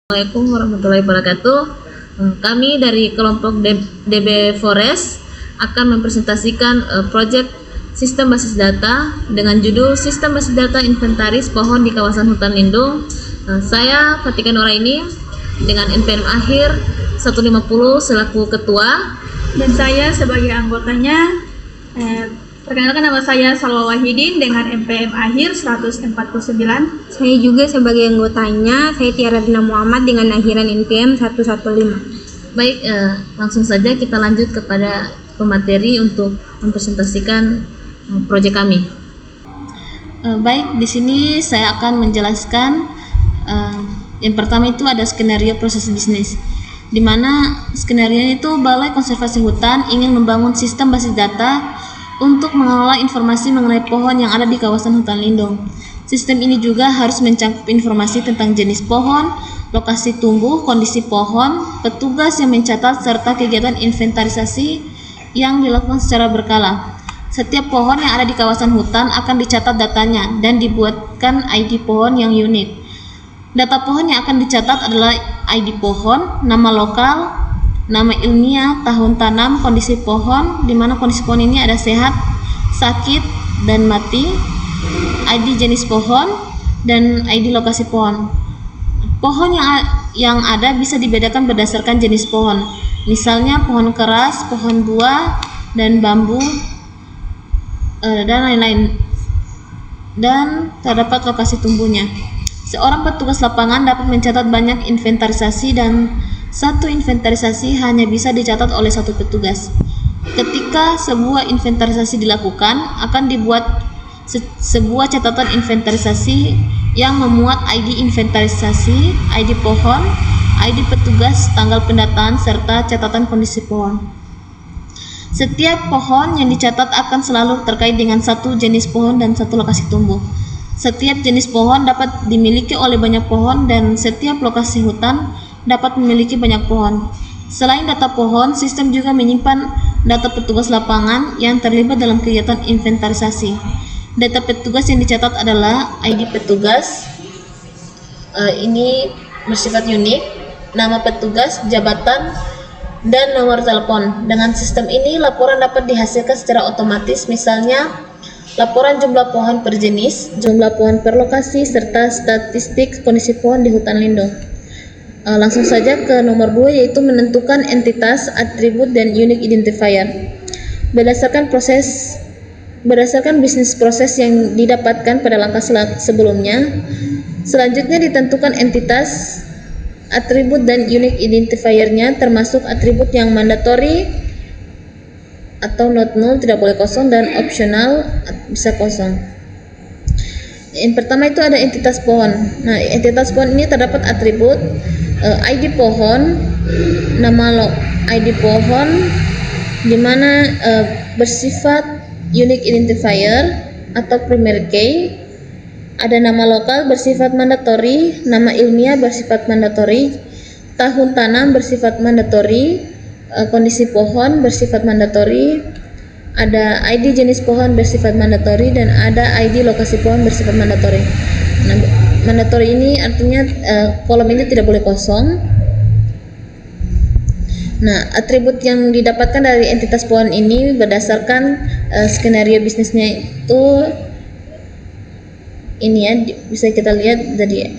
Assalamualaikum warahmatullahi wabarakatuh. Kami dari kelompok DB Forest akan mempresentasikan proyek sistem basis data dengan judul Sistem Basis Data Inventaris Pohon di Kawasan Hutan Lindung. Saya Fatika Nuraini dengan NPM akhir 150 selaku ketua. Dan saya sebagai anggotanya. Perkenalkan, nama saya Salwa Wahidin dengan NPM akhir 149. Saya juga sebagai anggotanya, saya Tiara Dina Muhammad dengan akhiran NPM 115. Baik, langsung saja kita lanjut kepada pemateri untuk mempresentasikan proyek kami. Baik, di sini saya akan menjelaskan yang pertama itu ada skenario proses bisnis, di mana skenario itu Balai Konservasi Hutan ingin membangun sistem basis data untuk mengelola informasi mengenai pohon yang ada di kawasan hutan lindung. Sistem ini juga harus mencakup informasi tentang jenis pohon, lokasi tumbuh, kondisi pohon, petugas yang mencatat, serta kegiatan inventarisasi yang dilakukan secara berkala. Setiap pohon yang ada di kawasan hutan akan dicatat datanya dan dibuatkan ID pohon yang unik. Data pohon yang akan dicatat adalah ID pohon, nama lokal, nama ilmiah, tahun tanam, kondisi pohon, di mana kondisi pohon ini ada sehat, sakit, dan mati, ID jenis pohon, dan ID lokasi pohon. Pohon yang ada bisa dibedakan berdasarkan jenis pohon, misalnya pohon keras, pohon buah, dan bambu, dan lain-lain, dan terdapat lokasi tumbuhnya. Seorang petugas lapangan dapat mencatat banyak inventarisasi dan satu inventarisasi hanya bisa dicatat oleh satu petugas. Ketika sebuah inventarisasi dilakukan, akan dibuat sebuah catatan inventarisasi yang memuat ID inventarisasi, ID pohon, ID petugas, tanggal pendataan, serta catatan kondisi pohon. Setiap pohon yang dicatat akan selalu terkait dengan satu jenis pohon dan satu lokasi tumbuh. Setiap jenis pohon dapat dimiliki oleh banyak pohon dan setiap lokasi hutan dapat memiliki banyak pohon. Selain data pohon, sistem juga menyimpan data petugas lapangan yang terlibat dalam kegiatan inventarisasi. Data petugas yang dicatat adalah ID petugas, ini bersifat unik, nama petugas, jabatan, dan nomor telepon. Dengan sistem ini, laporan dapat dihasilkan secara otomatis, misalnya laporan jumlah pohon per jenis, jumlah pohon per lokasi, serta statistik kondisi pohon di hutan lindung. Langsung saja ke nomor 2, yaitu menentukan entitas, atribut, dan unique identifier. Berdasarkan bisnis proses yang didapatkan pada langkah sebelumnya, selanjutnya ditentukan entitas, atribut, dan unique identifier-nya, termasuk atribut yang mandatory atau not null, tidak boleh kosong, dan optional bisa kosong. Yang pertama itu ada entitas pohon. Nah, entitas pohon ini terdapat atribut ID pohon, nama ID pohon, di mana bersifat unique identifier atau primary key. Ada nama lokal bersifat mandatory, nama ilmiah bersifat mandatory, tahun tanam bersifat mandatory, kondisi pohon bersifat mandatory, ada ID jenis pohon bersifat mandatory, dan ada ID lokasi pohon bersifat mandatory. Nah, mandatory ini artinya kolom ini tidak boleh kosong. Nah, atribut yang didapatkan dari entitas pohon ini berdasarkan skenario bisnisnya itu ini ya, bisa kita lihat dari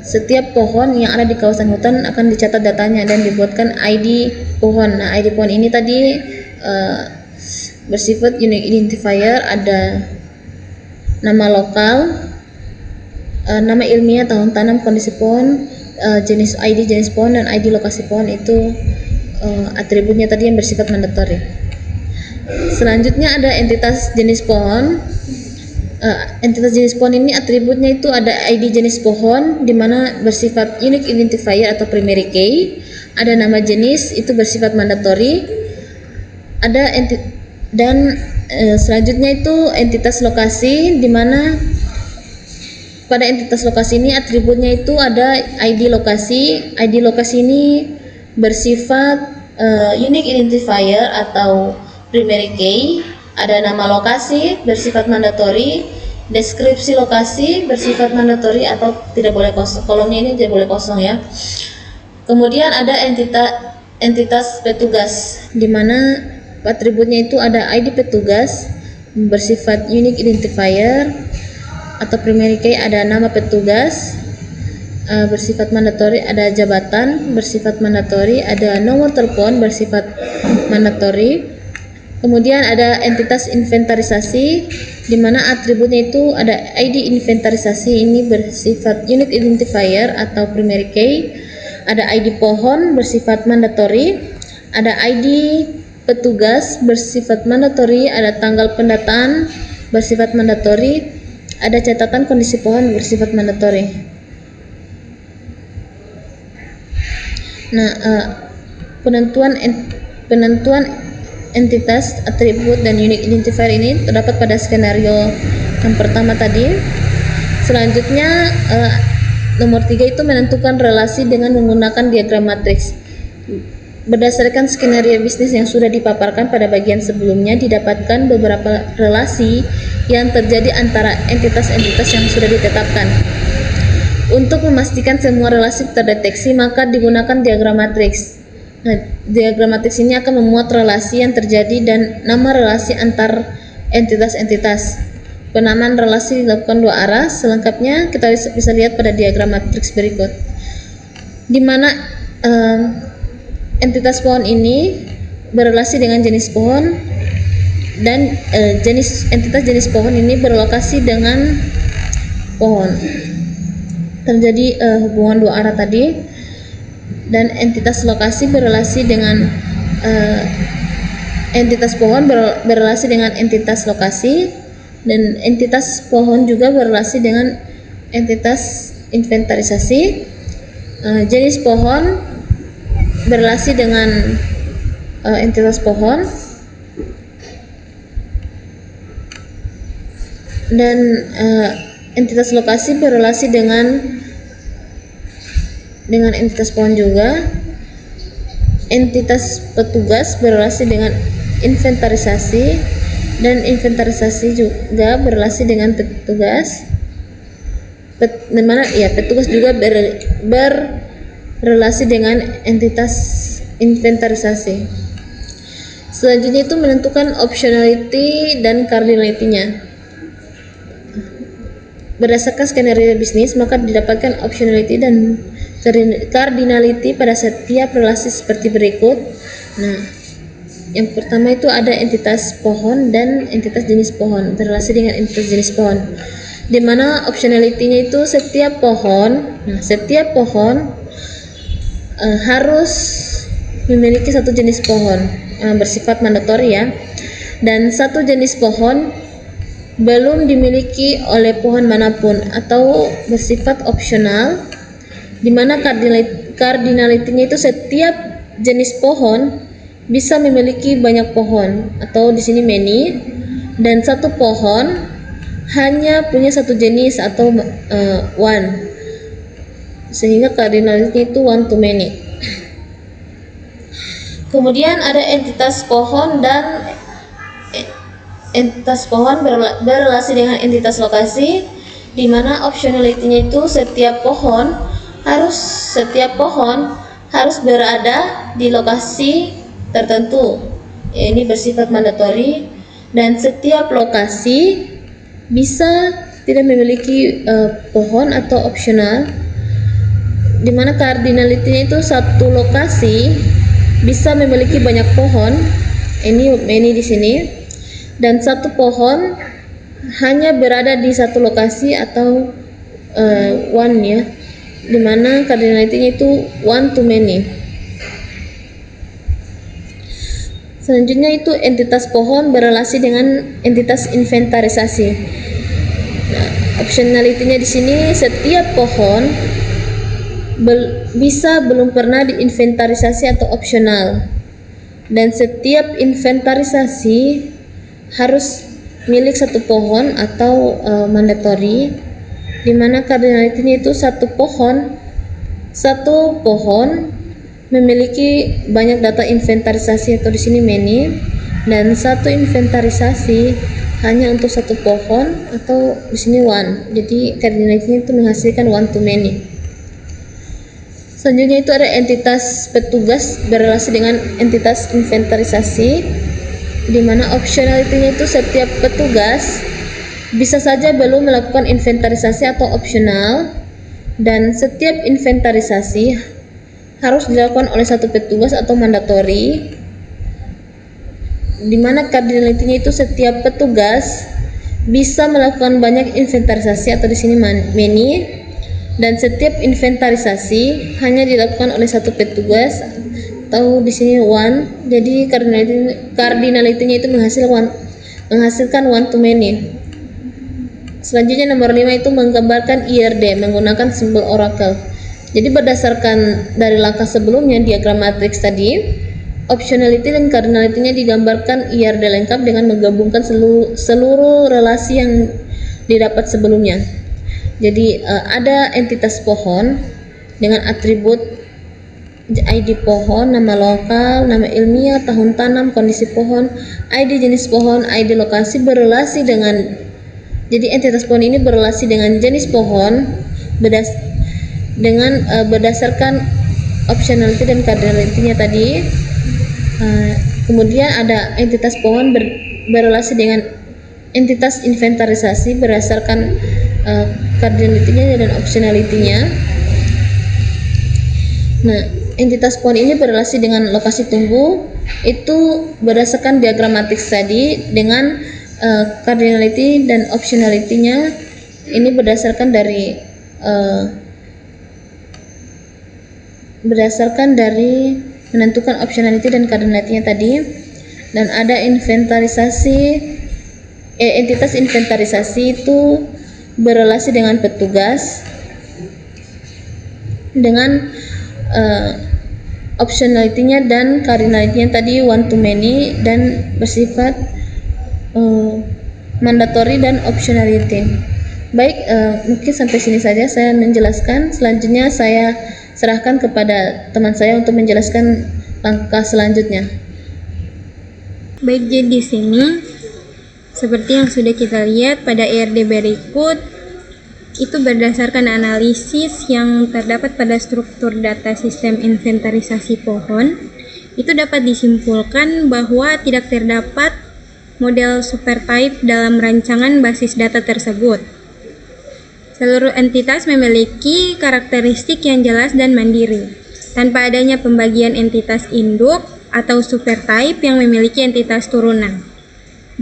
setiap pohon yang ada di kawasan hutan akan dicatat datanya dan dibuatkan ID pohon. Nah, ID pohon ini tadi bersifat unique identifier, ada nama lokal, nama ilmiah, tahun tanam, kondisi pohon, jenis ID jenis pohon, dan ID lokasi pohon. Itu atributnya tadi yang bersifat mandatory. Selanjutnya ada entitas jenis pohon. Entitas jenis pohon ini atributnya itu ada ID jenis pohon, di mana bersifat unique identifier atau primary key, ada nama jenis itu bersifat mandatory, ada dan selanjutnya itu entitas lokasi, di mana pada entitas lokasi ini atributnya itu ada ID lokasi. ID lokasi ini bersifat unique identifier atau primary key, ada nama lokasi bersifat mandatory, Deskripsi lokasi bersifat mandatori atau tidak boleh kosong. Kolomnya ini tidak boleh kosong ya. Kemudian ada entitas petugas, di mana atributnya itu ada ID petugas bersifat unique identifier atau primary key, ada nama petugas bersifat mandatori, ada jabatan bersifat mandatori, ada nomor telepon bersifat mandatori. Kemudian ada entitas inventarisasi, di mana atributnya itu ada ID inventarisasi, ini bersifat unique identifier atau primary key, ada ID pohon bersifat mandatori, ada ID petugas bersifat mandatori, ada tanggal pendataan bersifat mandatori, ada catatan kondisi pohon bersifat mandatori. Nah, penentuan entitas, atribut, dan unique identifier ini terdapat pada skenario yang pertama tadi. Selanjutnya nomor 3 itu menentukan relasi dengan menggunakan diagram matriks. Berdasarkan skenario bisnis yang sudah dipaparkan pada bagian sebelumnya, didapatkan beberapa relasi yang terjadi antara entitas-entitas yang sudah ditetapkan. Untuk memastikan semua relasi terdeteksi, maka digunakan diagram matriks. Nah, diagram matriks ini akan memuat relasi yang terjadi dan nama relasi antar entitas-entitas. Penamaan relasi dilakukan 2 arah. Selengkapnya kita bisa lihat pada diagram matriks berikut, di mana entitas pohon ini berrelasi dengan jenis pohon, dan entitas jenis pohon ini berlokasi dengan pohon. Terjadi hubungan 2 arah tadi. Dan entitas lokasi berrelasi dengan entitas pohon berrelasi dengan entitas lokasi, dan entitas pohon juga berrelasi dengan entitas inventarisasi. Jenis pohon berrelasi dengan entitas pohon, dan entitas lokasi berrelasi dengan entitas pohon juga. Entitas petugas berrelasi dengan inventarisasi, dan inventarisasi juga berrelasi dengan petugas. Petugas juga berrelasi dengan entitas inventarisasi. Selanjutnya itu menentukan optionality dan cardinality-nya. Berdasarkan skenario bisnis, maka didapatkan optionality dan cardinality pada setiap relasi seperti berikut. Nah, yang pertama itu ada entitas pohon dan entitas jenis pohon berrelasi dengan entitas jenis pohon, di mana optionality-nya itu setiap pohon harus memiliki satu jenis pohon bersifat mandatori ya, dan satu jenis pohon belum dimiliki oleh pohon manapun atau bersifat opsional, di mana cardinality-nya itu setiap jenis pohon bisa memiliki banyak pohon atau di sini many, dan satu pohon hanya punya satu jenis atau one, sehingga cardinality-nya itu one to many. Kemudian ada entitas pohon, dan entitas pohon berrelasi dengan entitas lokasi, di mana optionality-nya itu setiap pohon harus berada di lokasi tertentu, ini bersifat mandatori, dan setiap lokasi bisa tidak memiliki pohon atau opsional, di mana cardinality-nya itu satu lokasi bisa memiliki banyak pohon, ini many di sini, dan satu pohon hanya berada di satu lokasi atau one ya, di mana cardinality-nya itu one to many. Selanjutnya itu entitas pohon berrelasi dengan entitas inventarisasi. Nah, optionality-nya di sini setiap pohon bisa belum pernah diinventarisasi atau opsional, dan setiap inventarisasi harus milik satu pohon atau mandatory, di mana cardinality-nya itu satu pohon memiliki banyak data inventarisasi atau di sini many, dan satu inventarisasi hanya untuk satu pohon, atau di sini one. Jadi cardinality itu menghasilkan one to many. Selanjutnya itu ada entitas petugas berrelasi dengan entitas inventarisasi, di mana optionality-nya itu setiap petugas bisa saja belum melakukan inventarisasi atau opsional, dan setiap inventarisasi harus dilakukan oleh satu petugas atau mandatori, di mana cardinality-nya itu setiap petugas bisa melakukan banyak inventarisasi atau di sini many, dan setiap inventarisasi hanya dilakukan oleh satu petugas atau di sini one. Jadi cardinality-nya itu menghasilkan one to many. Selanjutnya nomor 5 itu menggambarkan IRD menggunakan simbol oracle. Jadi berdasarkan dari langkah sebelumnya diagram matriks tadi, optionality dan cardinality-nya digambarkan IRD lengkap dengan menggabungkan seluruh relasi yang didapat sebelumnya. Jadi ada entitas pohon dengan atribut ID pohon, nama lokal, nama ilmiah, tahun tanam, kondisi pohon, ID jenis pohon, ID lokasi berrelasi dengan, jadi entitas pohon ini berrelasi dengan jenis pohon berdasarkan optionality dan cardinality-nya tadi. Kemudian ada entitas pohon berrelasi dengan entitas inventarisasi berdasarkan cardinality-nya dan optionality-nya. Nah, entitas pohon ini berrelasi dengan lokasi tumbuh itu berdasarkan diagram matriks tadi, dengan cardinality dan optionality-nya ini berdasarkan dari menentukan optionality dan cardinality-nya tadi. Dan ada entitas inventarisasi itu berrelasi dengan petugas dengan optionality-nya dan cardinality-nya tadi one to many dan bersifat mandatory dan optionality. Baik, mungkin sampai sini saja saya menjelaskan. Selanjutnya saya serahkan kepada teman saya untuk menjelaskan langkah selanjutnya. Baik, jadi di sini seperti yang sudah kita lihat pada IRD berikut, itu berdasarkan analisis yang terdapat pada struktur data sistem inventarisasi pohon, itu dapat disimpulkan bahwa tidak terdapat model supertype dalam rancangan basis data tersebut. Seluruh entitas memiliki karakteristik yang jelas dan mandiri, tanpa adanya pembagian entitas induk atau supertype yang memiliki entitas turunan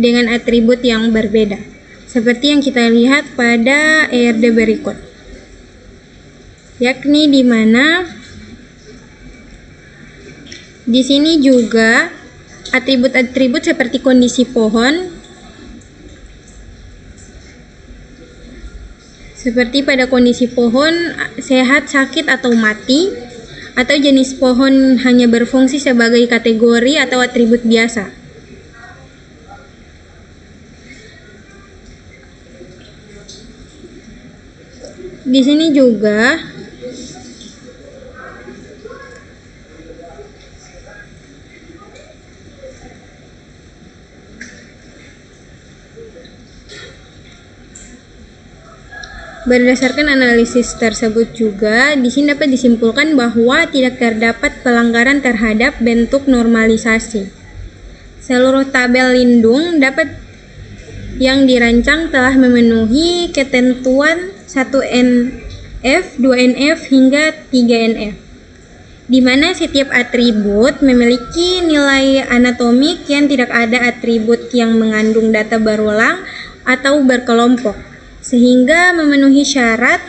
dengan atribut yang berbeda, seperti yang kita lihat pada IRD berikut, yakni di mana di sini juga atribut-atribut seperti kondisi pohon, seperti pada kondisi pohon sehat, sakit, atau mati, atau jenis pohon hanya berfungsi sebagai kategori atau atribut biasa. Di sini juga berdasarkan analisis tersebut juga di sini dapat disimpulkan bahwa tidak terdapat pelanggaran terhadap bentuk normalisasi. Seluruh tabel lindung yang dirancang telah memenuhi ketentuan 1NF, 2NF, hingga 3NF, di mana setiap atribut memiliki nilai anatomik yang tidak ada atribut yang mengandung data berulang atau berkelompok, sehingga memenuhi syarat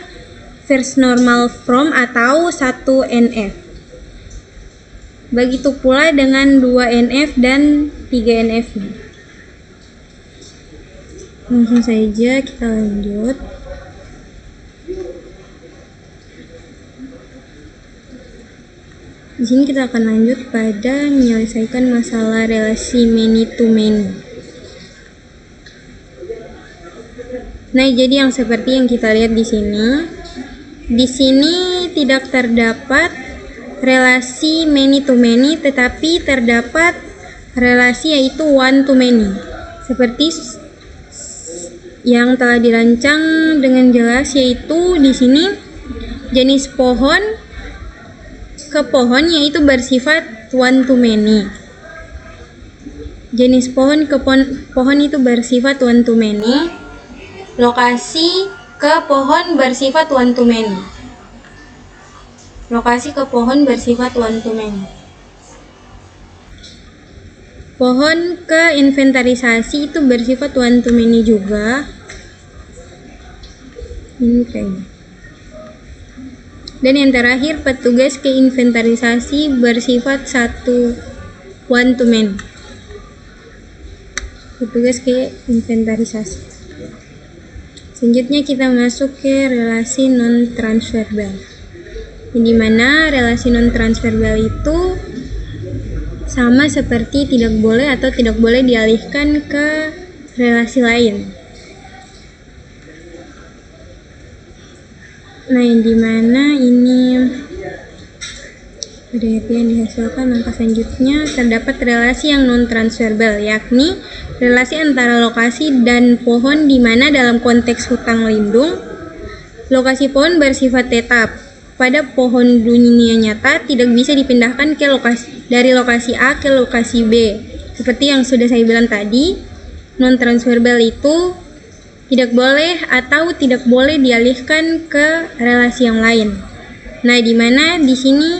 first normal form atau 1NF. Begitu pula dengan 2NF dan 3NF. Langsung saja kita lanjut. Di sini kita akan lanjut pada menyelesaikan masalah relasi many to many. Nah, jadi yang seperti yang kita lihat di sini tidak terdapat relasi many to many, tetapi terdapat relasi yaitu one to many. Seperti yang telah dirancang dengan jelas, yaitu di sini jenis pohon ke pohon yaitu bersifat one to many. Jenis pohon ke pohon itu bersifat one to many. Lokasi ke pohon bersifat one to many. Lokasi ke pohon bersifat one to many. Pohon ke inventarisasi itu bersifat one to many juga. Ini kayaknya. Dan yang terakhir, petugas ke inventarisasi bersifat one to many. Petugas ke inventarisasi. Selanjutnya kita masuk ke relasi non-transverbal. Di mana relasi non-transverbal itu sama seperti tidak boleh atau tidak boleh dialihkan ke relasi lain. Nah, yang dimana ini pada yang dihasilkan langkah selanjutnya terdapat relasi yang non-transverbal, yakni relasi antara lokasi dan pohon di mana dalam konteks hutan lindung, lokasi pohon bersifat tetap. Pada pohon dunia nyata tidak bisa dipindahkan dari lokasi A ke lokasi B. Seperti yang sudah saya bilang tadi, non-transverbal itu tidak boleh atau tidak boleh dialihkan ke relasi yang lain. Nah, di mana di sini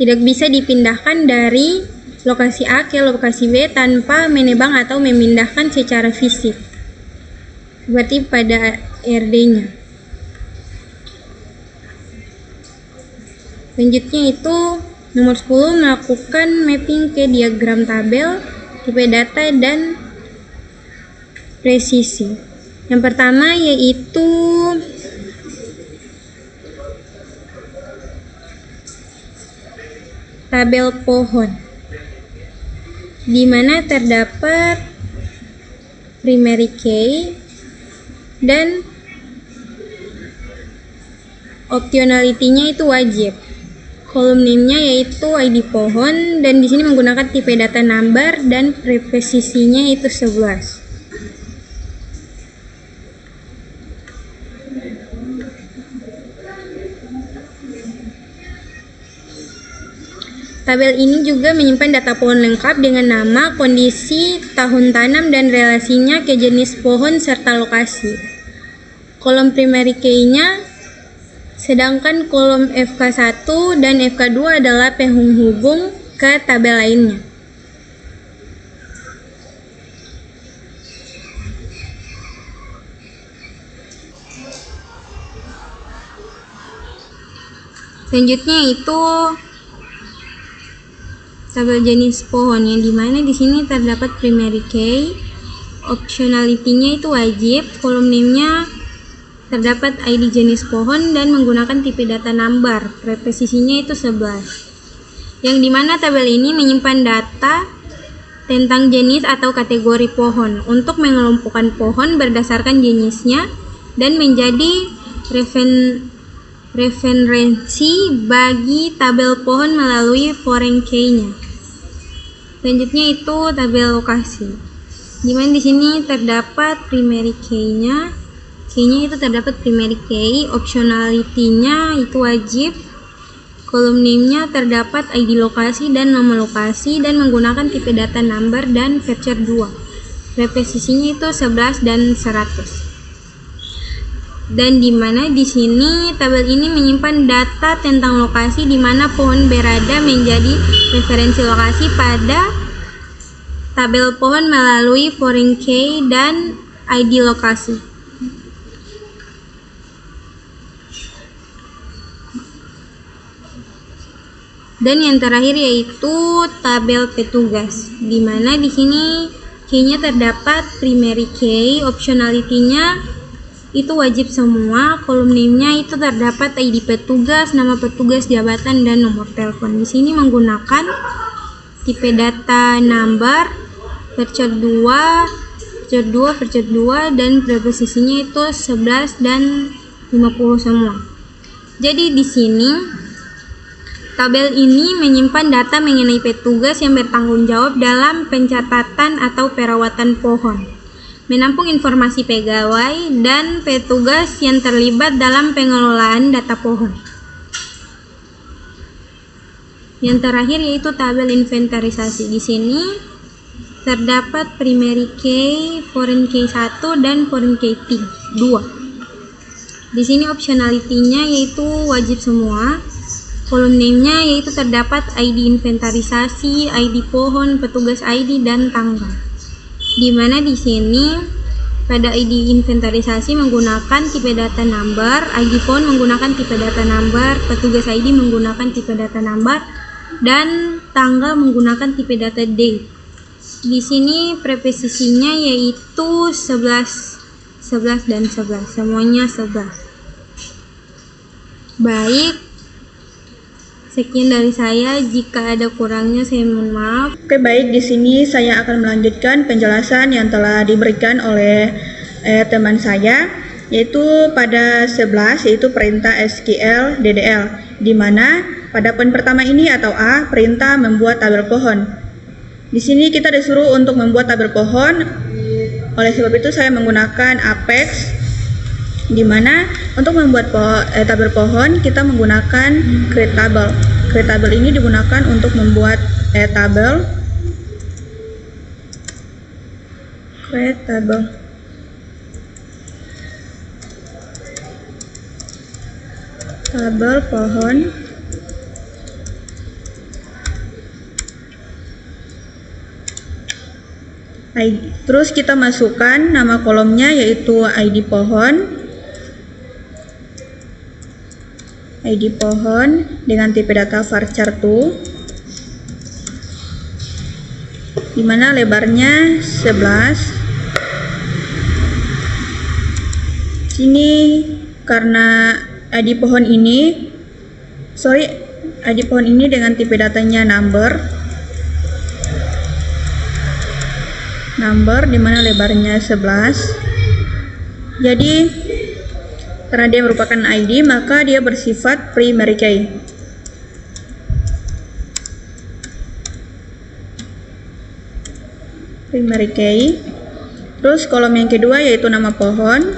tidak bisa dipindahkan dari lokasi A ke lokasi B tanpa menebang atau memindahkan secara fisik. Seperti pada RD-nya. Selanjutnya itu nomor 10, melakukan mapping ke diagram tabel, tipe data, dan presisi. Yang pertama yaitu tabel pohon, di mana terdapat primary key dan optionality-nya itu wajib. Kolom name-nya yaitu ID pohon, dan di sini menggunakan tipe data number, dan preposisinya itu 11. Tabel ini juga menyimpan data pohon lengkap dengan nama, kondisi, tahun tanam, dan relasinya ke jenis pohon serta lokasi. Kolom primary key-nya, sedangkan kolom FK1 dan FK2 adalah penghubung ke tabel lainnya. Selanjutnya itu tabel jenis pohon, yang dimana di sini terdapat primary key, optionality-nya itu wajib, kolom name-nya terdapat ID jenis pohon dan menggunakan tipe data number, preposisinya itu 11. Yang dimana tabel ini menyimpan data tentang jenis atau kategori pohon untuk mengelompokkan pohon berdasarkan jenisnya dan menjadi referensi bagi tabel pohon melalui foreign key-nya. Selanjutnya itu tabel lokasi, dimana di sini terdapat primary key-nya. Key-nya itu terdapat primary key, optionality-nya itu wajib, kolom name-nya terdapat ID lokasi dan nama lokasi dan menggunakan tipe data number dan feature 2. Preposisinya itu 11 dan 100. Dan dimana di sini tabel ini menyimpan data tentang lokasi di mana pohon berada menjadi referensi lokasi pada tabel pohon melalui foreign key dan ID lokasi. Dan yang terakhir yaitu tabel petugas, di mana di sini key-nya terdapat primary key, optionality-nya itu wajib semua, kolom name-nya itu terdapat ID petugas, nama petugas, jabatan, dan nomor telepon. Di sini menggunakan tipe data number, feature 2, dan preposisinya itu 11 dan 50 semua. Jadi di sini tabel ini menyimpan data mengenai petugas yang bertanggung jawab dalam pencatatan atau perawatan pohon. menampung informasi pegawai dan petugas yang terlibat dalam pengelolaan data pohon. Yang terakhir yaitu tabel inventarisasi. Di sini terdapat primary key, foreign key 1 dan foreign key 2. Di sini optionality-nya yaitu wajib semua. Kolom name-nya yaitu terdapat ID inventarisasi, ID pohon, petugas ID dan tanggal. Di mana di sini pada ID inventarisasi menggunakan tipe data number, ID pohon menggunakan tipe data number, petugas ID menggunakan tipe data number, dan tanggal menggunakan tipe data date. Di sini preposisinya yaitu 11, 11 dan 11, semuanya 11. Baik, sekian dari saya. Jika ada kurangnya saya mohon maaf. Oke, baik, di sini saya akan melanjutkan penjelasan yang telah diberikan oleh teman saya, yaitu pada 11 yaitu perintah SQL DDL, di mana pada poin pertama ini atau A, perintah membuat tabel pohon. Di sini kita disuruh untuk membuat tabel pohon. Oleh sebab itu saya menggunakan Apex, di mana untuk membuat tabel pohon kita menggunakan create table. Create table ini digunakan untuk membuat tabel. Create table. Tabel pohon. Terus kita masukkan nama kolomnya yaitu ID pohon. ID pohon dengan tipe data varchar 2, di mana lebarnya 11. Sini karena ID pohon ini dengan tipe datanya number, di mana lebarnya 11. Jadi karena dia merupakan ID, maka dia bersifat primary key. Primary key. Terus kolom yang kedua yaitu nama pohon.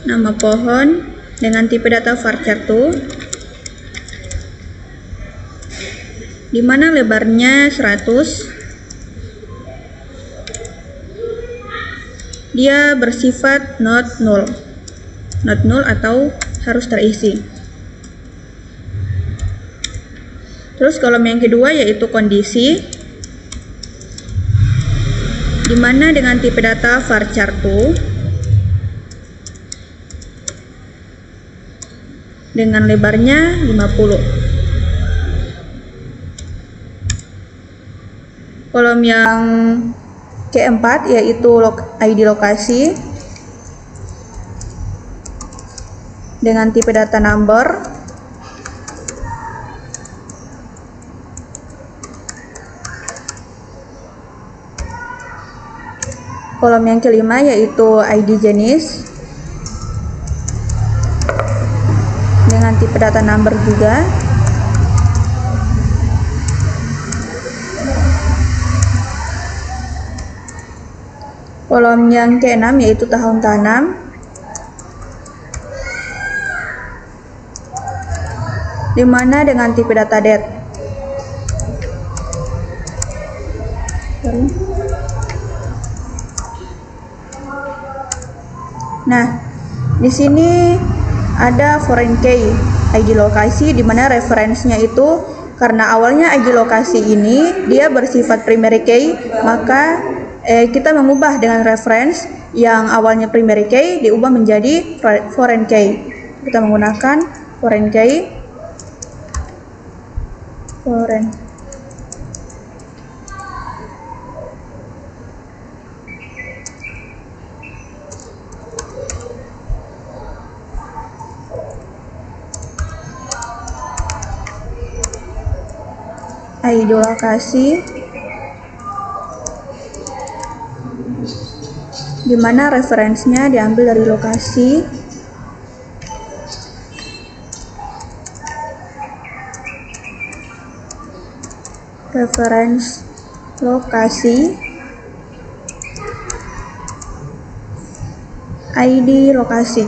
Nama pohon dengan tipe data varchar 2, di mana lebarnya 100. Dia bersifat not null atau harus terisi. Terus kolom yang kedua yaitu kondisi, di mana dengan tipe data varchar 2 dengan lebarnya 50. Kolom yang keempat yaitu ID lokasi dengan tipe data number. Kolom yang kelima yaitu ID jenis dengan tipe data number juga. Kolom yang keenam yaitu tahun tanam, di mana dengan tipe data date. Nah, di sini ada foreign key, ID lokasi, di mana referensinya itu karena awalnya ID lokasi ini dia bersifat primary key, maka kita mengubah dengan reference yang awalnya primary key diubah menjadi foreign key. Kita menggunakan foreign key. ID lokasi, di mana referensinya diambil dari lokasi. Reference lokasi ID lokasi.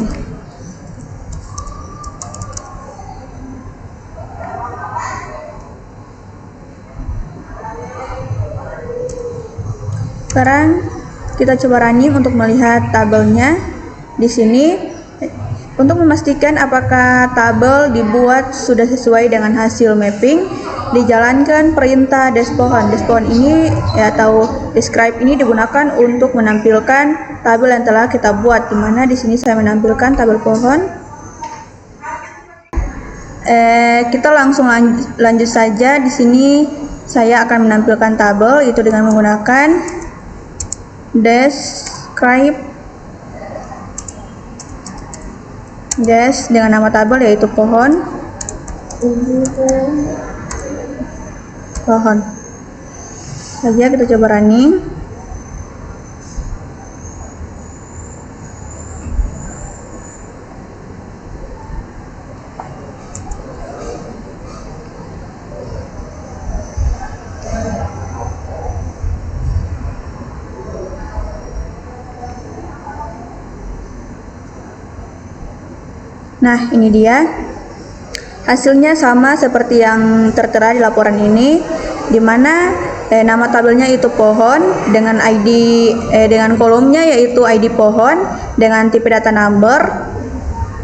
Sekarang kita coba running untuk melihat tabelnya. Di sini untuk memastikan apakah tabel dibuat sudah sesuai dengan hasil mapping, dijalankan perintah despohon. Despohon ini atau describe ini digunakan untuk menampilkan tabel yang telah kita buat. Di mana di sini saya menampilkan tabel pohon. Kita langsung lanjut saja. Di sini saya akan menampilkan tabel itu dengan menggunakan describe dengan nama tabel yaitu pohon. Saja kita coba running. Nah, ini dia. Hasilnya sama seperti yang tertera di laporan ini, di mana nama tabelnya itu pohon dengan ID dengan kolomnya yaitu ID pohon dengan tipe data number,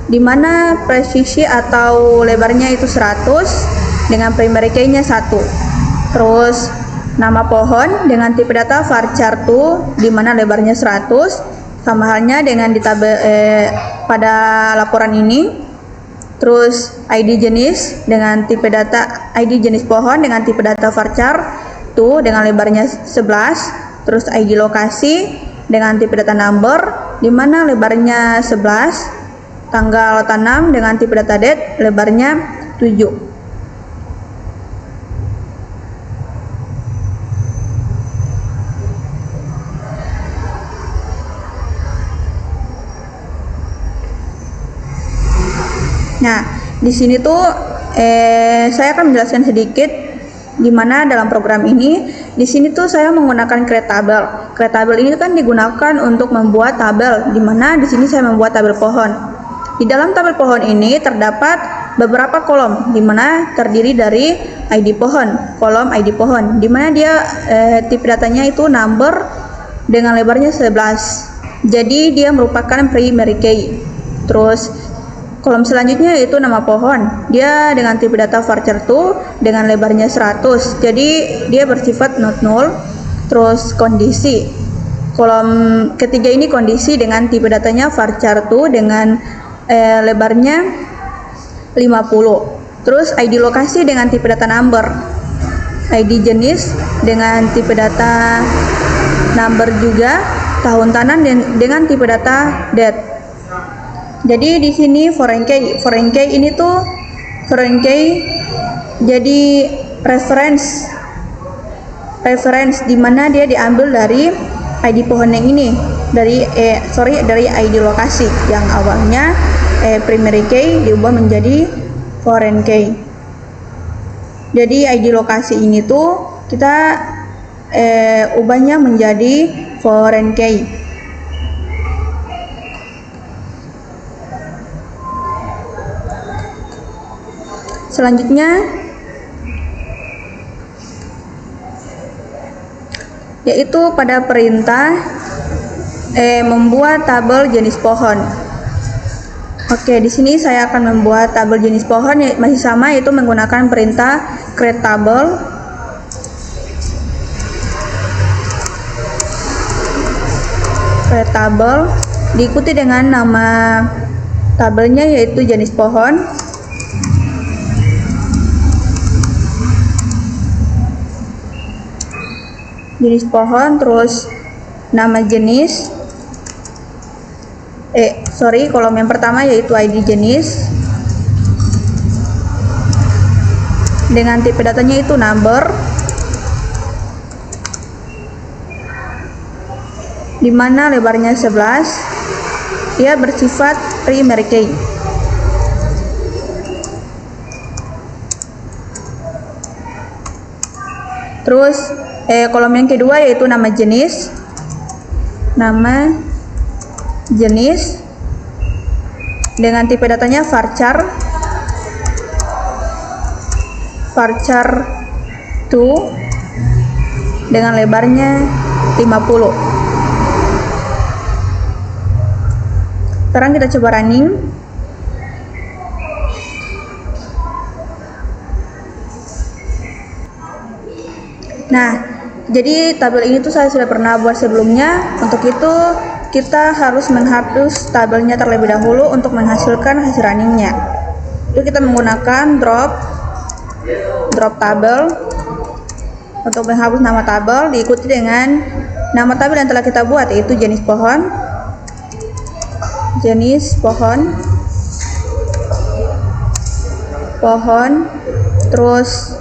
di mana presisi atau lebarnya itu 100 dengan primary key-nya 1. Terus nama pohon dengan tipe data varchar 2 di mana lebarnya 100, sama halnya dengan di tabel pada laporan ini. Terus ID jenis dengan tipe data ID jenis pohon dengan tipe data varchar 2 dengan lebarnya 11. Terus ID lokasi dengan tipe data number di mana lebarnya 11. Tanggal tanam dengan tipe data date lebarnya 7. Nah, di sini tuh saya akan menjelaskan sedikit di mana dalam program ini. Di sini tuh saya menggunakan create table. Create table ini kan digunakan untuk membuat tabel, di mana di sini saya membuat tabel pohon. Di dalam tabel pohon ini terdapat beberapa kolom, di mana terdiri dari ID pohon, kolom ID pohon, di mana dia tipe datanya itu number dengan lebarnya 11. Jadi dia merupakan primary key. Terus kolom selanjutnya yaitu nama pohon. Dia dengan tipe data varchar 2 dengan lebarnya 100. Jadi dia bersifat not null. Terus kondisi. Kolom ketiga ini kondisi dengan tipe datanya varchar 2 dengan lebarnya 50. Terus ID lokasi dengan tipe data number. ID jenis dengan tipe data number juga. Tahun tanam dengan tipe data date. Jadi di sini foreign key ini tuh foreign key jadi reference di mana dia diambil dari ID pohon yang ini, dari ID lokasi yang awalnya primary key diubah menjadi foreign key. Jadi ID lokasi ini tuh kita ubahnya menjadi foreign key. Selanjutnya yaitu pada perintah membuat tabel jenis pohon. Oke, di sini saya akan membuat tabel jenis pohon masih sama, yaitu menggunakan perintah create table. Create table diikuti dengan nama tabelnya yaitu jenis pohon. Jenis pohon, terus nama jenis, kolom yang pertama yaitu ID jenis dengan tipe datanya itu number, di mana lebarnya 11. Ia bersifat primary key. Terus kolom yang kedua yaitu nama jenis jenis dengan tipe datanya varchar 2 dengan lebarnya 50. Sekarang kita coba running. Nah, jadi tabel ini tuh saya sudah pernah buat sebelumnya. Untuk itu kita harus menghapus tabelnya terlebih dahulu untuk menghasilkan hasil runningnya. Itu kita menggunakan drop tabel untuk menghapus nama tabel, diikuti dengan nama tabel yang telah kita buat, yaitu jenis pohon, terus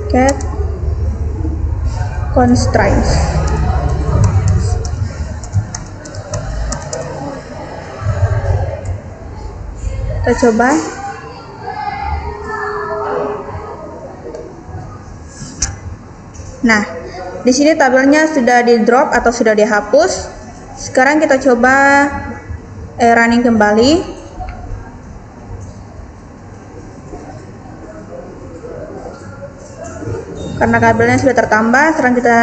cat constraints. Kita coba. Nah, di sini tabelnya sudah di drop atau sudah dihapus. Sekarang kita coba running kembali. Karena kabelnya sudah tertambah, sekarang kita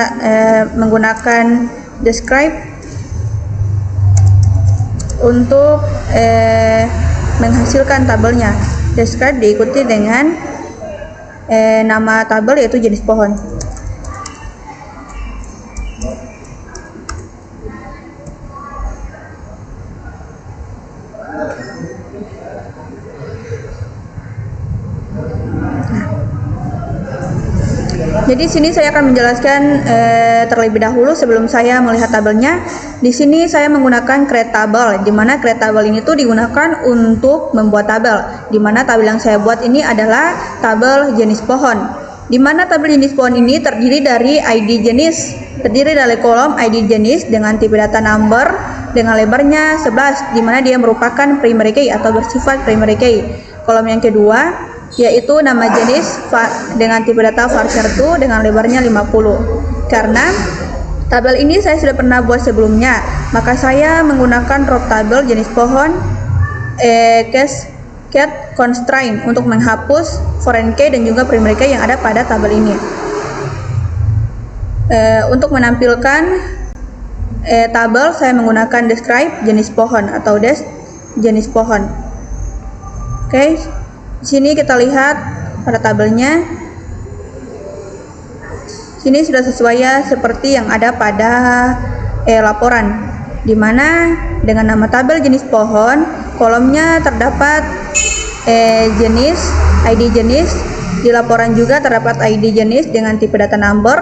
menggunakan describe untuk menghasilkan tabelnya. Describe diikuti dengan nama tabel, yaitu jenis pohon. Jadi sini saya akan menjelaskan terlebih dahulu sebelum saya melihat tabelnya. Di sini saya menggunakan create table, di mana create table ini tuh digunakan untuk membuat tabel. Di mana tabel yang saya buat ini adalah tabel jenis pohon. Di mana tabel jenis pohon ini terdiri dari ID jenis, terdiri dari kolom ID jenis dengan tipe data number dengan lebarnya 11, di mana dia merupakan primary key atau bersifat primary key. Kolom yang kedua yaitu nama jenis dengan tipe data varchar 2 dengan lebarnya 50. Karena tabel ini saya sudah pernah buat sebelumnya, maka saya menggunakan drop tabel jenis pohon cat constraint untuk menghapus foreign key dan juga primary key yang ada pada tabel ini. Untuk menampilkan tabel saya menggunakan describe jenis pohon atau jenis pohon. Oke. Di sini kita lihat pada tabelnya. Sini sudah sesuai ya seperti yang ada pada laporan, di mana dengan nama tabel jenis pohon, kolomnya terdapat jenis, ID jenis. Di laporan juga terdapat ID jenis dengan tipe data number,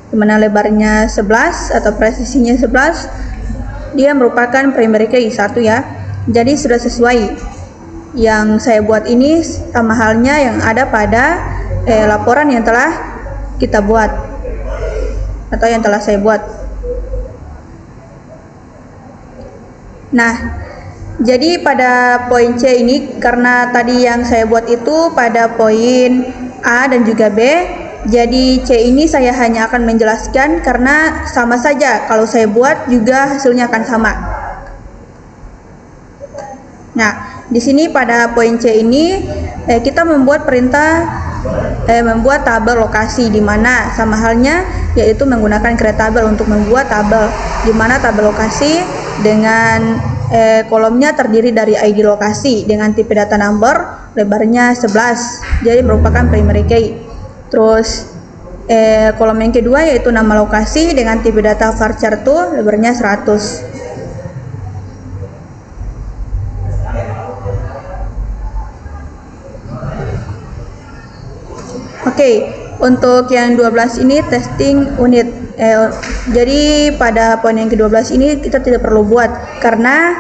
di mana lebarnya 11 atau presisinya 11. Dia merupakan primary key 1 ya. Jadi sudah sesuai. Yang saya buat ini sama halnya yang ada pada laporan yang telah kita buat atau yang telah saya buat. Nah, jadi pada poin C ini, karena tadi yang saya buat itu pada poin A dan juga B, jadi C ini saya hanya akan menjelaskan karena sama saja, kalau saya buat juga hasilnya akan sama. Nah, di sini pada poin C ini kita membuat perintah membuat tabel lokasi, di mana sama halnya yaitu menggunakan create tabel untuk membuat tabel, di mana tabel lokasi dengan kolomnya terdiri dari ID lokasi dengan tipe data number lebarnya 11, jadi merupakan primary key. Terus kolom yang kedua yaitu nama lokasi dengan tipe data varchar 2 lebarnya 100. Oke, untuk yang 12 ini testing unit. Jadi pada poin yang ke-12 ini kita tidak perlu buat karena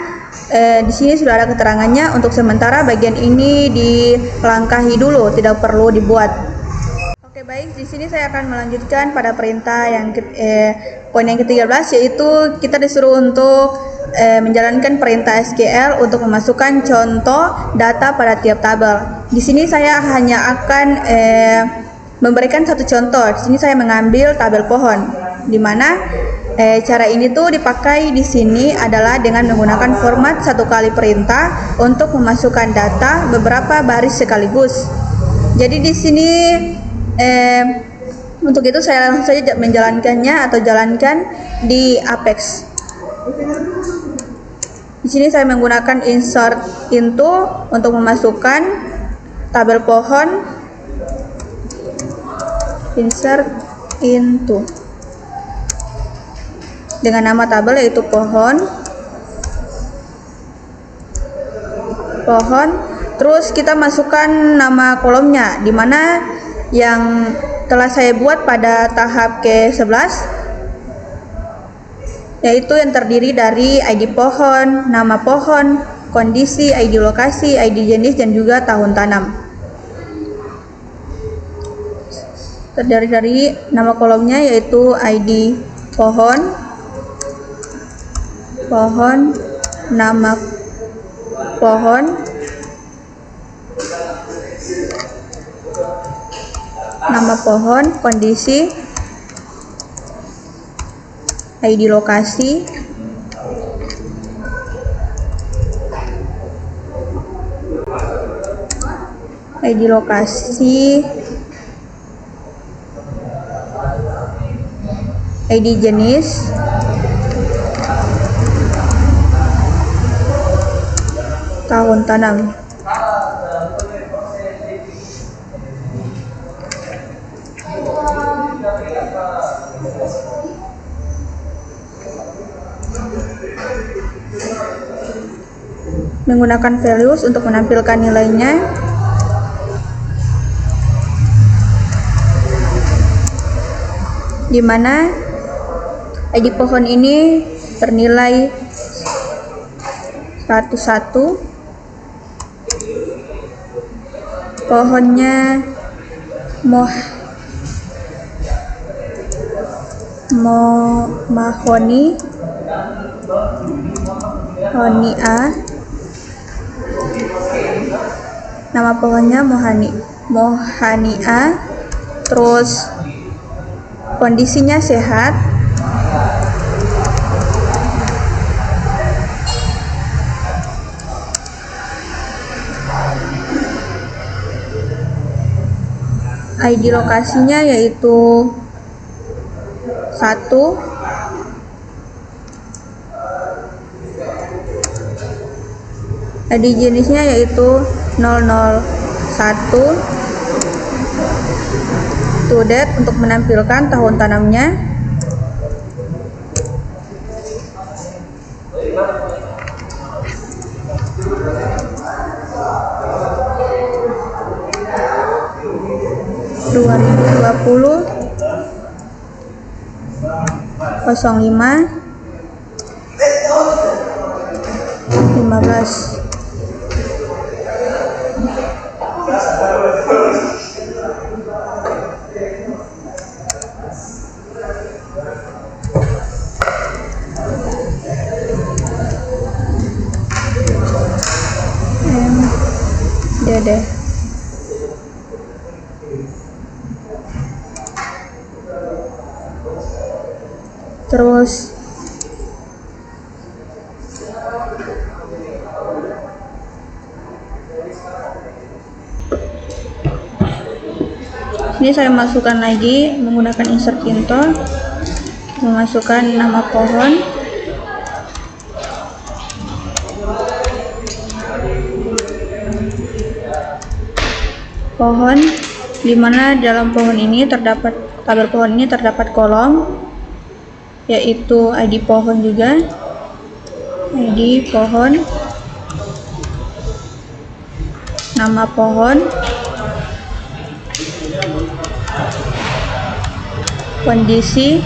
di sini sudah ada keterangannya. Untuk sementara bagian ini dilangkahi dulu, tidak perlu dibuat. Oke, baik, di sini saya akan melanjutkan pada perintah yang poin yang ke-13, yaitu kita disuruh untuk menjalankan perintah SQL untuk memasukkan contoh data pada tiap tabel. Di sini saya hanya akan memberikan satu contoh. Di sini saya mengambil tabel pohon, di mana cara ini tuh dipakai di sini adalah dengan menggunakan format satu kali perintah untuk memasukkan data beberapa baris sekaligus. Jadi di sini untuk itu saya langsung saja menjalankannya atau jalankan di Apex. Di sini saya menggunakan insert into untuk memasukkan tabel pohon, insert into dengan nama tabel yaitu pohon. Terus kita masukkan nama kolomnya, di mana yang telah saya buat pada tahap ke-11, yaitu yang terdiri dari ID pohon, nama pohon, kondisi, ID lokasi, ID jenis, dan juga tahun tanam. Terdiri dari nama kolomnya yaitu ID pohon, nama pohon, kondisi, ID lokasi, ID jenis, tahun tanam. Menggunakan values untuk menampilkan nilainya. Di mana ID pohon ini ternilai 101, pohonnya mahoni A, nama pohonnya mohani A, terus kondisinya sehat, ID lokasinya yaitu 1, ID jenisnya yaitu 001, to date untuk menampilkan tahun tanamnya, (2020) 05 15. MDD. Terus ini saya masukkan lagi menggunakan insert into, memasukkan nama pohon, di mana dalam pohon ini terdapat tabel pohon ini terdapat kolom yaitu ID pohon juga, ID pohon, nama pohon, kondisi,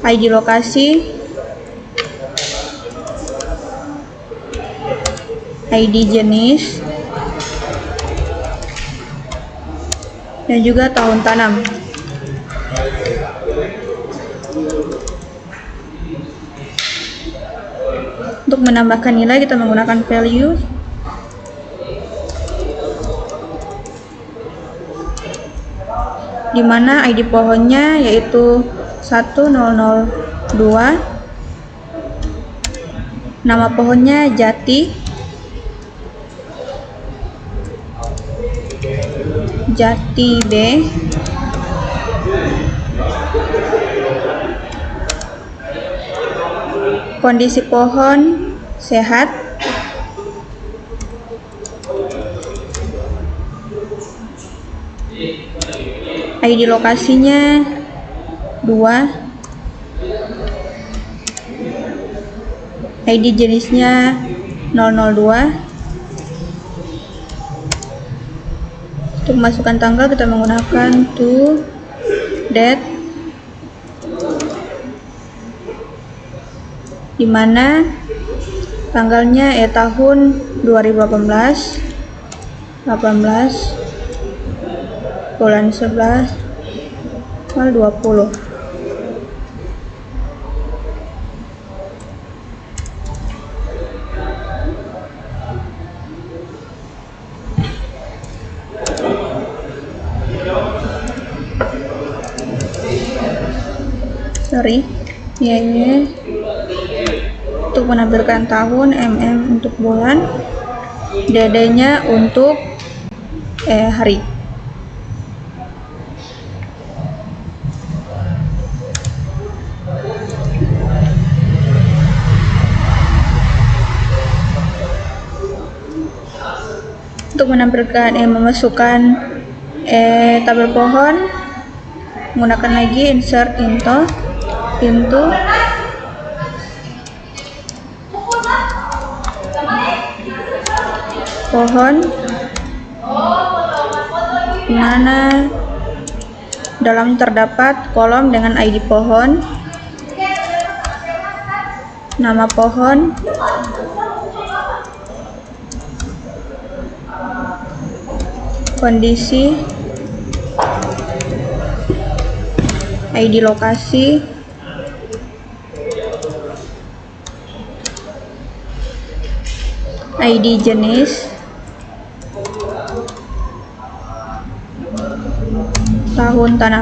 ID lokasi, ID jenis, dan juga tahun tanam. Untuk menambahkan nilai kita menggunakan value. Di mana ID pohonnya yaitu 1002. Nama pohonnya Jati. Jati B. Kondisi pohon sehat. ID lokasinya 2. ID jenisnya 002. Untuk memasukkan tanggal kita menggunakan to date, di mana tanggalnya tahun 2018, bulan 11 tanggal 20. Ini untuk menampilkan tahun, untuk bulan, DD-nya untuk hari. Untuk menampilkan memasukkan tabel pohon, menggunakan lagi insert into pohon, di mana dalam terdapat kolom dengan ID pohon, nama pohon, kondisi, ID lokasi, ID jenis, tahun tanam.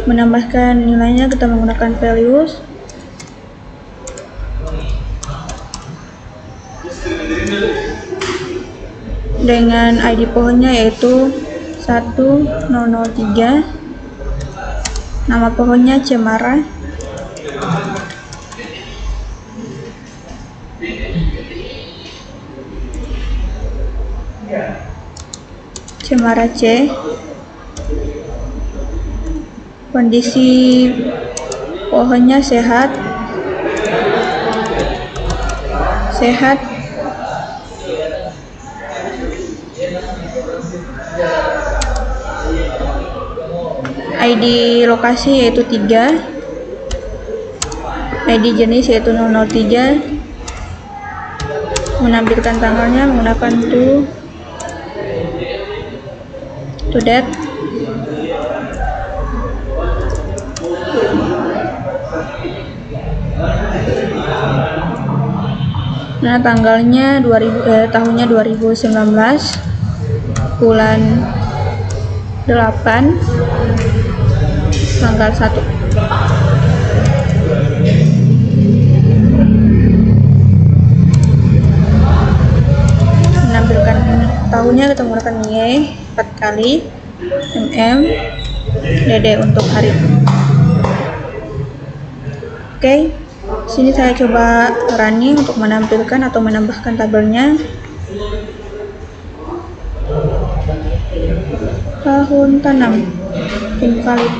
Menambahkan nilainya kita menggunakan values. Dengan ID pohonnya yaitu 1003. Nama pohonnya Cemara. Cemara C. Kondisi pohonnya sehat. ID lokasi yaitu 3. ID jenis yaitu 003. Menampilkan tanggalnya menggunakan to date. Nah, tanggalnya tahunnya 2019, bulan 8, tanggal 1. Menampilkan tahunnya kita menggunakan Y 4 kali, DD untuk hari. Oke, sini saya coba running untuk menampilkan atau menambahkan tabelnya. Tahun tanam invalid.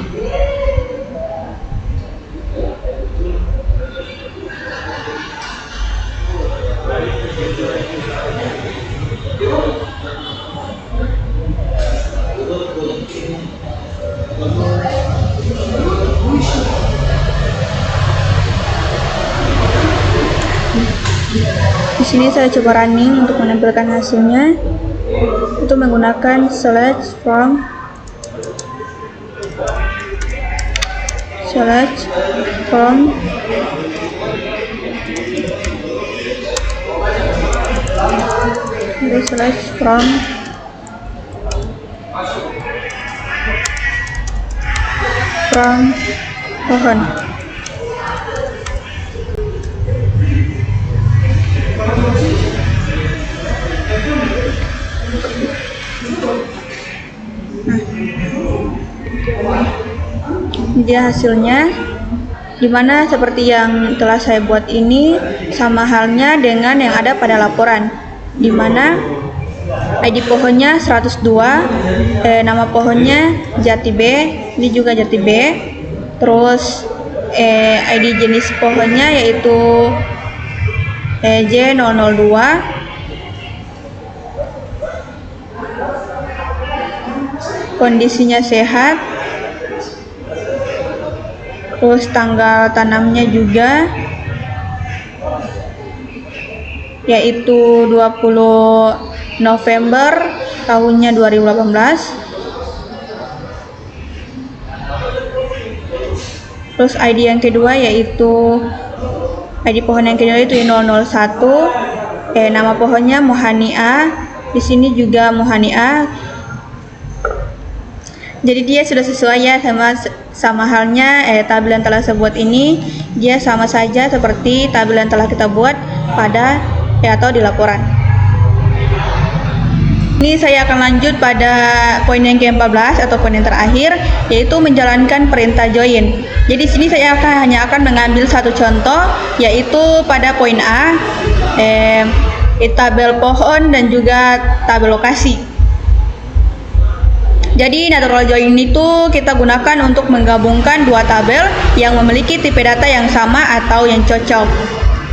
Di sini saya coba running untuk menampilkan hasilnya. yaitu menggunakan slash from pohon. Dia hasilnya, dimana seperti yang telah saya buat ini sama halnya dengan yang ada pada laporan, dimana ID pohonnya 102, nama pohonnya Jati B, ini juga Jati B, terus ID jenis pohonnya yaitu J002, kondisinya sehat, terus tanggal tanamnya juga yaitu 20 November tahunnya 2018. Terus ID yang kedua yaitu ID pohon yang kedua yaitu 001, nama pohonnya Mohania, di sini juga Mohania. Jadi dia sudah sesuai ya sama halnya tabel yang telah saya buat ini, dia sama saja seperti tabel yang telah kita buat pada atau di laporan. Ini saya akan lanjut pada poin yang ke-14 atau poin yang terakhir, yaitu menjalankan perintah join. Jadi sini saya hanya akan mengambil satu contoh, yaitu pada poin A, tabel pohon dan juga tabel lokasi. Jadi natural join itu kita gunakan untuk menggabungkan dua tabel yang memiliki tipe data yang sama atau yang cocok.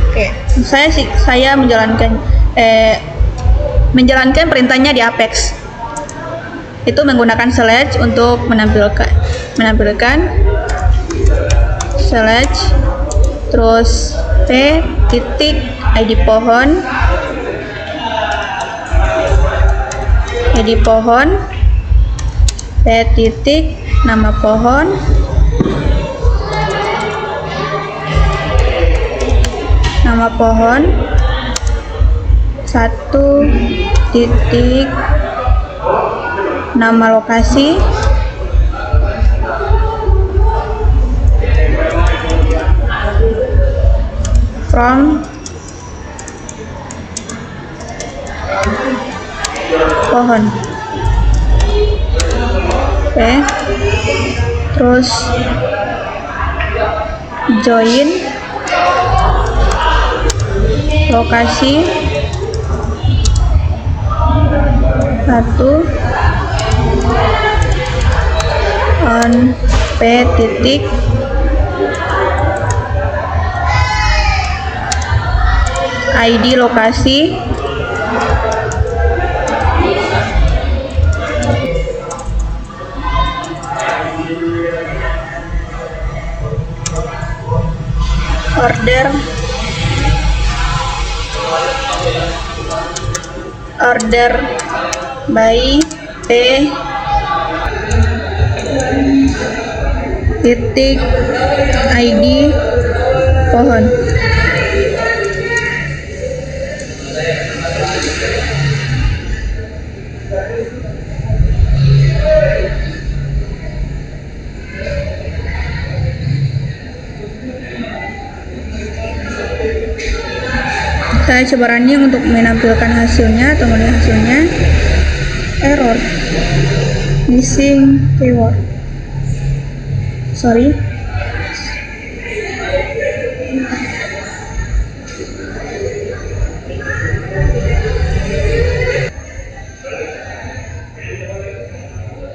Oke, saya menjalankan perintahnya di Apex. Itu menggunakan slash untuk menampilkan slash, terus p titik ID pohon, p titik nama pohon, satu titik nama lokasi, from pohon, oke. Terus join lokasi satu on p titik ID lokasi order by p titik ID pohon. Saya coba running untuk menampilkan hasilnya atau melihat hasilnya. Error, missing keyword, sorry.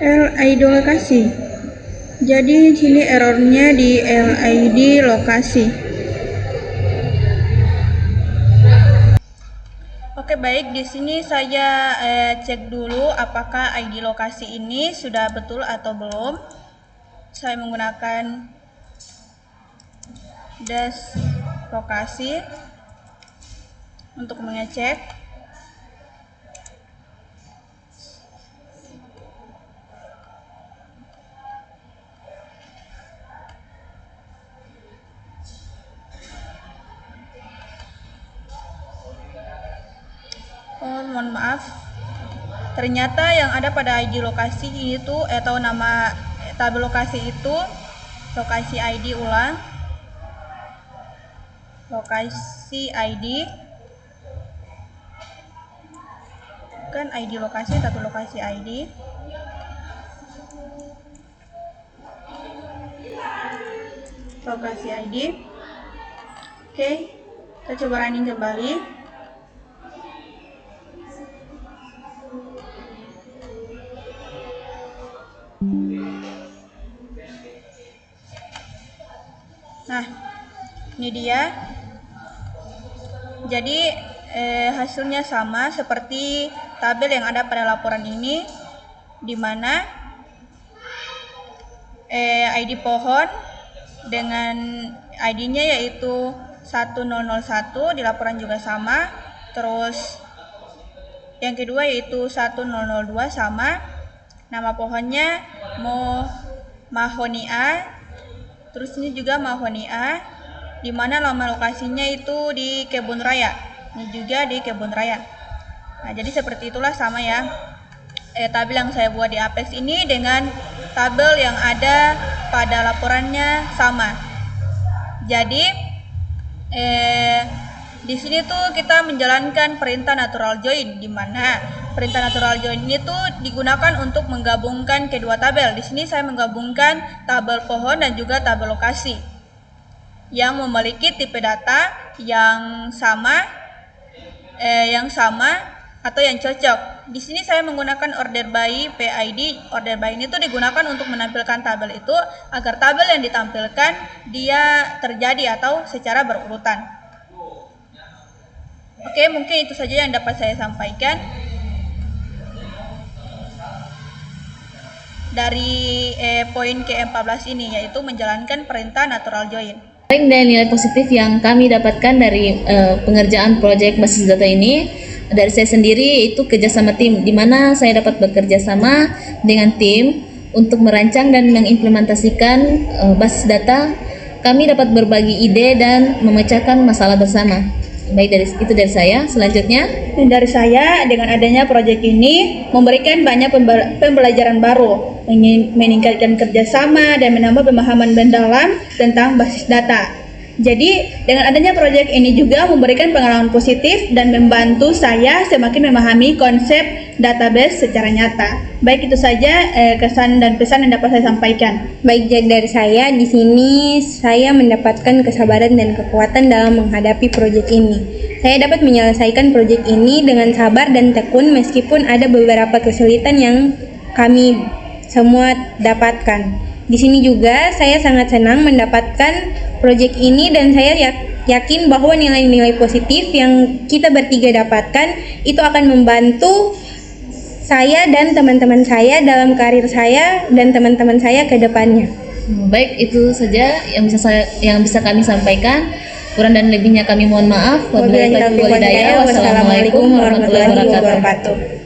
LID lokasi. Jadi di sini errornya di LID lokasi. Oke, baik, di sini saya cek dulu apakah ID lokasi ini sudah betul atau belum. Saya menggunakan dash lokasi untuk mengecek. Oh, mohon maaf. Ternyata yang ada pada ID lokasi itu atau nama tabel lokasi itu lokasi ID ulang. Lokasi ID. Bukan ID lokasi tapi lokasi ID. Lokasi ID. Oke, kita coba running kembali. Nah, ini dia. Jadi hasilnya sama seperti tabel yang ada pada laporan ini, di mana ID pohon dengan ID-nya yaitu 1001 di laporan juga sama. Terus yang kedua yaitu 1002 sama. Nama pohonnya Mahonia. Terus ini juga Mahonia, di mana nama lokasinya itu di Kebun Raya. Ini juga di Kebun Raya. Nah, jadi seperti itulah sama ya. Tabel yang saya buat di Apex ini dengan tabel yang ada pada laporannya sama. Jadi di sini tuh kita menjalankan perintah natural join, di mana perintah natural join ini tuh digunakan untuk menggabungkan kedua tabel. Di sini saya menggabungkan tabel pohon dan juga tabel lokasi yang memiliki tipe data yang sama atau yang cocok. Di sini saya menggunakan order by PID. Order by ini tuh digunakan untuk menampilkan tabel itu agar tabel yang ditampilkan dia terjadi atau secara berurutan. Oke, mungkin itu saja yang dapat saya sampaikan dari poin ke-14 ini, yaitu menjalankan perintah natural join. Dan nilai positif yang kami dapatkan dari pengerjaan proyek basis data ini dari saya sendiri itu kerjasama tim, di mana saya dapat bekerja sama dengan tim untuk merancang dan mengimplementasikan basis data. Kami dapat berbagi ide dan memecahkan masalah bersama. Baik, dari saya. Selanjutnya dari saya, dengan adanya proyek ini memberikan banyak pembelajaran baru, meningkatkan kerjasama dan menambah pemahaman mendalam tentang basis data. Jadi dengan adanya proyek ini juga memberikan pengalaman positif dan membantu saya semakin memahami konsep database secara nyata. Baik, itu saja kesan dan pesan yang dapat saya sampaikan. Baik, dari saya di sini saya mendapatkan kesabaran dan kekuatan dalam menghadapi proyek ini. Saya dapat menyelesaikan proyek ini dengan sabar dan tekun meskipun ada beberapa kesulitan yang kami semua dapatkan. Di sini juga saya sangat senang mendapatkan proyek ini dan saya yakin bahwa nilai-nilai positif yang kita bertiga dapatkan itu akan membantu saya dan teman-teman saya dalam karir saya dan teman-teman saya ke depannya. baik, itu saja yang bisa kami sampaikan. Kurang dan lebihnya kami mohon maaf. Wassalamualaikum warahmatullahi wabarakatuh.